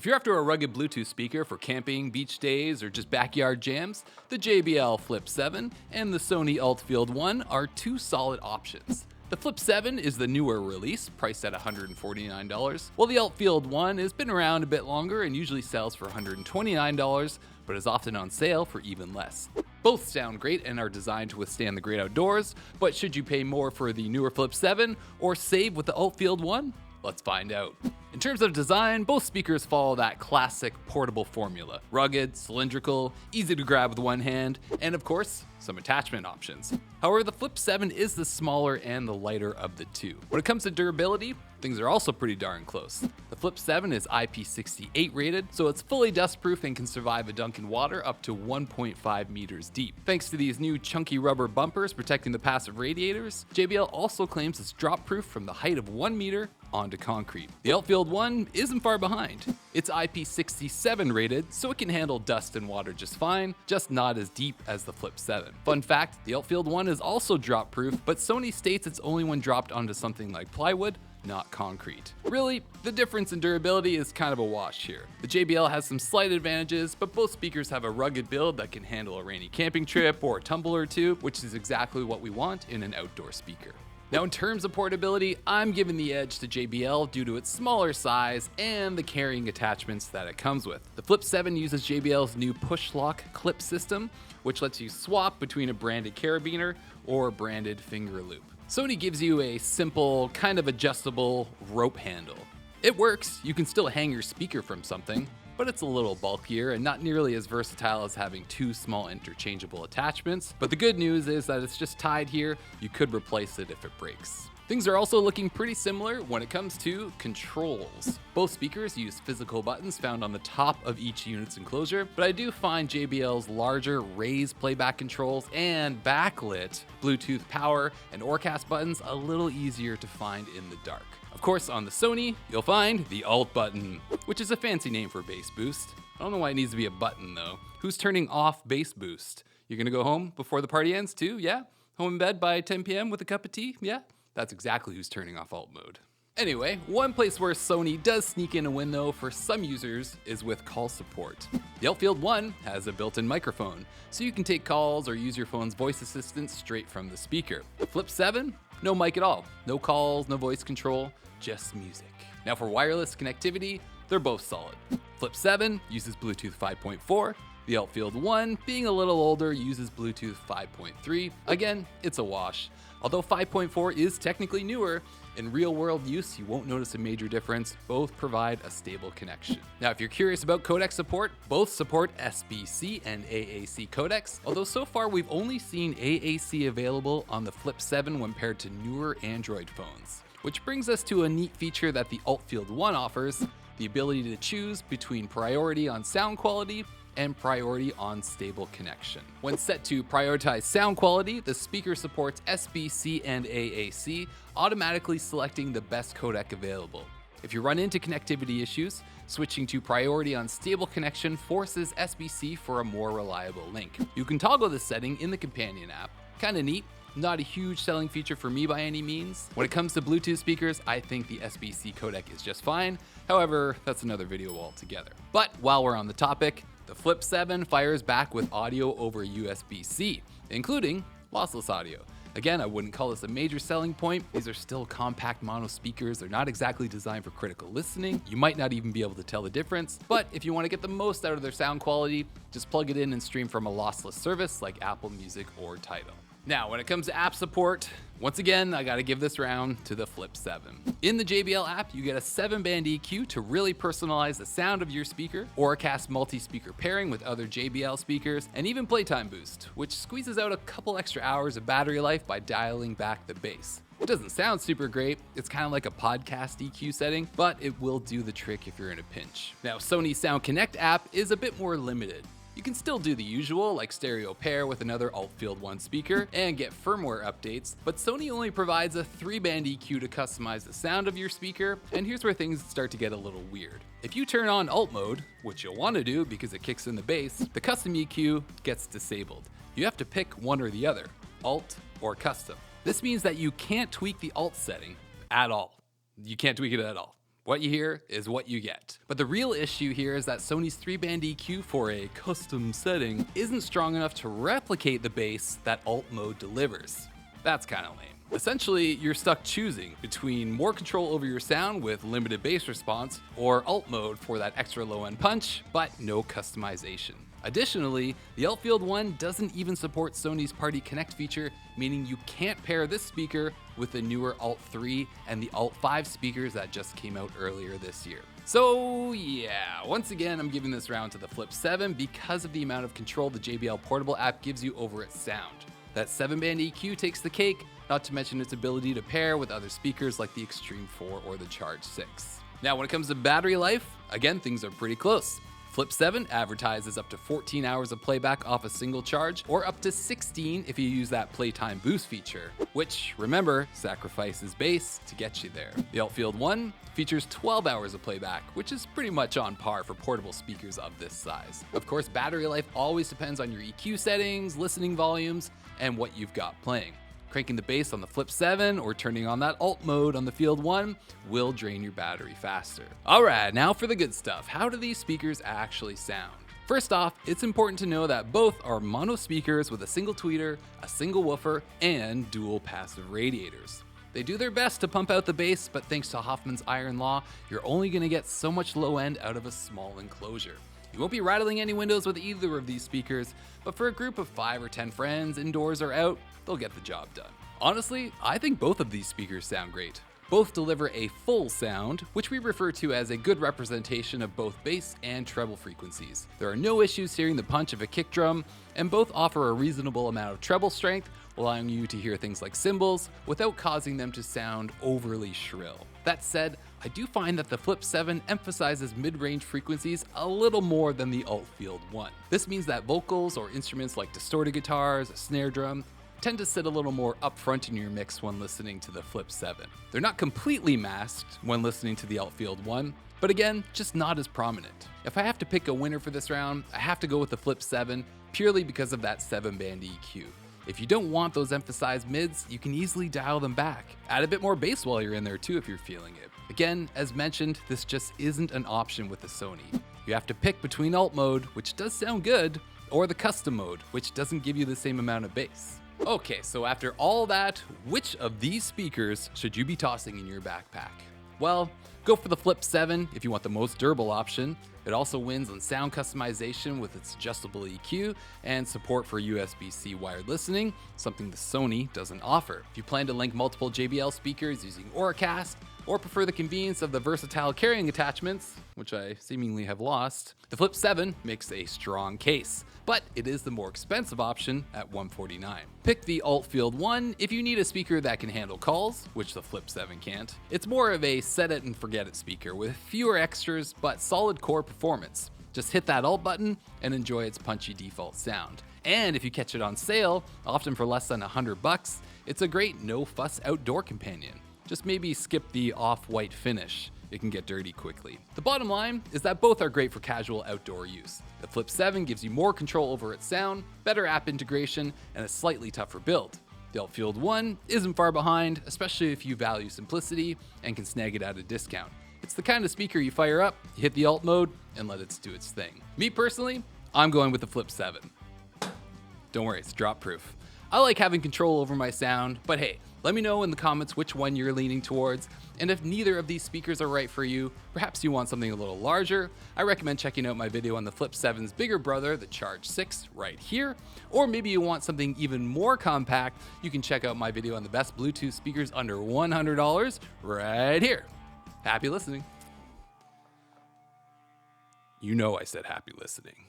If you're after a rugged Bluetooth speaker for camping, beach days, or just backyard jams, the JBL Flip 7 and the Sony ULT Field 1 are two solid options. The Flip 7 is the newer release, priced at $149, while the ULT Field 1 has been around a bit longer and usually sells for $129, but is often on sale for even less. Both sound great and are designed to withstand the great outdoors, but should you pay more for the newer Flip 7 or save with the ULT Field 1? Let's find out. In terms of design, both speakers follow that classic portable formula. Rugged, cylindrical, easy to grab with one hand, and of course, some attachment options. However, the Flip 7 is the smaller and the lighter of the two. When it comes to durability, things are also pretty darn close. The Flip 7 is IP68 rated, so it's fully dustproof and can survive a dunk in water up to 1.5 meters deep. Thanks to these new chunky rubber bumpers protecting the passive radiators, JBL also claims it's drop proof from the height of 1 meter onto concrete. The ULT Field 1 isn't far behind. It's IP67 rated, so it can handle dust and water just fine, just not as deep as the Flip 7. Fun fact, the ULT Field 1 is also drop proof, but Sony states it's only when dropped onto something like plywood, not concrete. Really, the difference in durability is kind of a wash here. The JBL has some slight advantages, but both speakers have a rugged build that can handle a rainy camping trip or a tumble or two, which is exactly what we want in an outdoor speaker. Now in terms of portability, I'm giving the edge to JBL due to its smaller size and the carrying attachments that it comes with. The Flip 7 uses JBL's new push lock clip system, which lets you swap between a branded carabiner or a branded finger loop. Sony gives you a simple, kind of adjustable rope handle. It works, you can still hang your speaker from something, but it's a little bulkier and not nearly as versatile as having two small interchangeable attachments. But the good news is that it's just tied here, you could replace it if it breaks. Things are also looking pretty similar when it comes to controls. Both speakers use physical buttons found on the top of each unit's enclosure, but I do find JBL's larger raised playback controls and backlit Bluetooth power and Orcast buttons a little easier to find in the dark. Of course, on the Sony, you'll find the Alt button, which is a fancy name for bass boost. I don't know why it needs to be a button though. Who's turning off bass boost? You're gonna go home before the party ends too, yeah? Home in bed by 10 p.m. with a cup of tea, yeah? That's exactly who's turning off alt mode. Anyway, one place where Sony does sneak in a win though for some users is with call support. The ULT Field 1 has a built-in microphone, so you can take calls or use your phone's voice assistant straight from the speaker. The Flip 7, no mic at all. No calls, no voice control, just music. Now for wireless connectivity, they're both solid. Flip 7 uses Bluetooth 5.4, the ULT Field 1, being a little older, uses Bluetooth 5.3. Again, it's a wash. Although 5.4 is technically newer, in real-world use, you won't notice a major difference. Both provide a stable connection. Now, if you're curious about codec support, both support SBC and AAC codecs, although so far we've only seen AAC available on the Flip 7 when paired to newer Android phones. Which brings us to a neat feature that the ULT Field 1 offers, the ability to choose between priority on sound quality and priority on stable connection. When set to prioritize sound quality, the speaker supports SBC and AAC, automatically selecting the best codec available. If you run into connectivity issues, switching to priority on stable connection forces SBC for a more reliable link. You can toggle this setting in the companion app. Kinda neat. Not a huge selling feature for me by any means. When it comes to Bluetooth speakers, I think the SBC codec is just fine. However, that's another video altogether. But while we're on the topic, the Flip 7 fires back with audio over USB-C, including lossless audio. Again, I wouldn't call this a major selling point. These are still compact mono speakers. They're not exactly designed for critical listening. You might not even be able to tell the difference, but if you want to get the most out of their sound quality, just plug it in and stream from a lossless service like Apple Music or Tidal. Now, when it comes to app support, once again, I gotta give this round to the Flip 7. In the JBL app, you get a 7-band EQ to really personalize the sound of your speaker, Orcast multi-speaker pairing with other JBL speakers, and even Playtime Boost, which squeezes out a couple extra hours of battery life by dialing back the bass. It doesn't sound super great, it's kind of like a podcast EQ setting, but it will do the trick if you're in a pinch. Now, Sony's Sound Connect app is a bit more limited. You can still do the usual, like stereo pair with another ULT Field 1 speaker and get firmware updates, but Sony only provides a 3-band EQ to customize the sound of your speaker, and here's where things start to get a little weird. If you turn on alt mode, which you'll want to do because it kicks in the bass, the custom EQ gets disabled. You have to pick one or the other, alt or custom. This means that you can't tweak the alt setting at all. You can't tweak it at all. What you hear is what you get. But the real issue here is that Sony's 3-band EQ for a custom setting isn't strong enough to replicate the bass that alt mode delivers. That's kinda lame. Essentially, you're stuck choosing between more control over your sound with limited bass response, or alt mode for that extra low-end punch, but no customization. Additionally, the ULT Field 1 doesn't even support Sony's Party Connect feature, meaning you can't pair this speaker with the newer ULT 3 and the ULT 5 speakers that just came out earlier this year. So yeah, once again, I'm giving this round to the Flip 7 because of the amount of control the JBL Portable app gives you over its sound. That 7-band EQ takes the cake, not to mention its ability to pair with other speakers like the Extreme 4 or the Charge 6. Now, when it comes to battery life, again, things are pretty close. Flip 7 advertises up to 14 hours of playback off a single charge, or up to 16 if you use that Playtime Boost feature, which, remember, sacrifices bass to get you there. The ULT Field 1 features 12 hours of playback, which is pretty much on par for portable speakers of this size. Of course, battery life always depends on your EQ settings, listening volumes, and what you've got playing. Cranking the bass on the Flip 7 or turning on that alt mode on the Field 1 will drain your battery faster. Alright, now for the good stuff. How do these speakers actually sound? First off, it's important to know that both are mono speakers with a single tweeter, a single woofer, and dual passive radiators. They do their best to pump out the bass, but thanks to Hoffman's iron law, you're only going to get so much low end out of a small enclosure. You won't be rattling any windows with either of these speakers, but for a group of 5 or 10 friends, indoors or out, they'll get the job done. Honestly, I think both of these speakers sound great. Both deliver a full sound, which we refer to as a good representation of both bass and treble frequencies. There are no issues hearing the punch of a kick drum, and both offer a reasonable amount of treble strength, allowing you to hear things like cymbals without causing them to sound overly shrill. That said, I do find that the Flip 7 emphasizes mid-range frequencies a little more than the ULT Field 1. This means that vocals or instruments like distorted guitars, a snare drum, tend to sit a little more upfront in your mix when listening to the Flip 7. They're not completely masked when listening to the ULT Field 1, but again, just not as prominent. If I have to pick a winner for this round, I have to go with the Flip 7 purely because of that 7-band EQ. If you don't want those emphasized mids, you can easily dial them back. Add a bit more bass while you're in there too if you're feeling it. Again, as mentioned, this just isn't an option with the Sony. You have to pick between alt mode, which does sound good, or the custom mode, which doesn't give you the same amount of bass. Okay, so after all that, which of these speakers should you be tossing in your backpack? Well, go for the Flip 7 if you want the most durable option. It also wins on sound customization with its adjustable EQ and support for USB-C wired listening, something the Sony doesn't offer. If you plan to link multiple JBL speakers using Auracast, or prefer the convenience of the versatile carrying attachments, which I seemingly have lost, the Flip 7 makes a strong case, but it is the more expensive option at $149. Pick the ULT Field 1 if you need a speaker that can handle calls, which the Flip 7 can't. It's more of a set it and forget it speaker with fewer extras but solid core performance. Just hit that alt button and enjoy its punchy default sound. And if you catch it on sale, often for less than $100, it's a great no-fuss outdoor companion. Just maybe skip the off-white finish. It can get dirty quickly. The bottom line is that both are great for casual outdoor use. The Flip 7 gives you more control over its sound, better app integration, and a slightly tougher build. The ULT Field 1 isn't far behind, especially if you value simplicity and can snag it at a discount. It's the kind of speaker you fire up, you hit the alt mode, and let it do its thing. Me personally, I'm going with the Flip 7. Don't worry, it's drop proof. I like having control over my sound, but hey, let me know in the comments which one you're leaning towards, and if neither of these speakers are right for you, perhaps you want something a little larger, I recommend checking out my video on the Flip 7's bigger brother, the Charge 6, right here, or maybe you want something even more compact, you can check out my video on the best Bluetooth speakers under $100 right here. Happy listening. You know I said happy listening.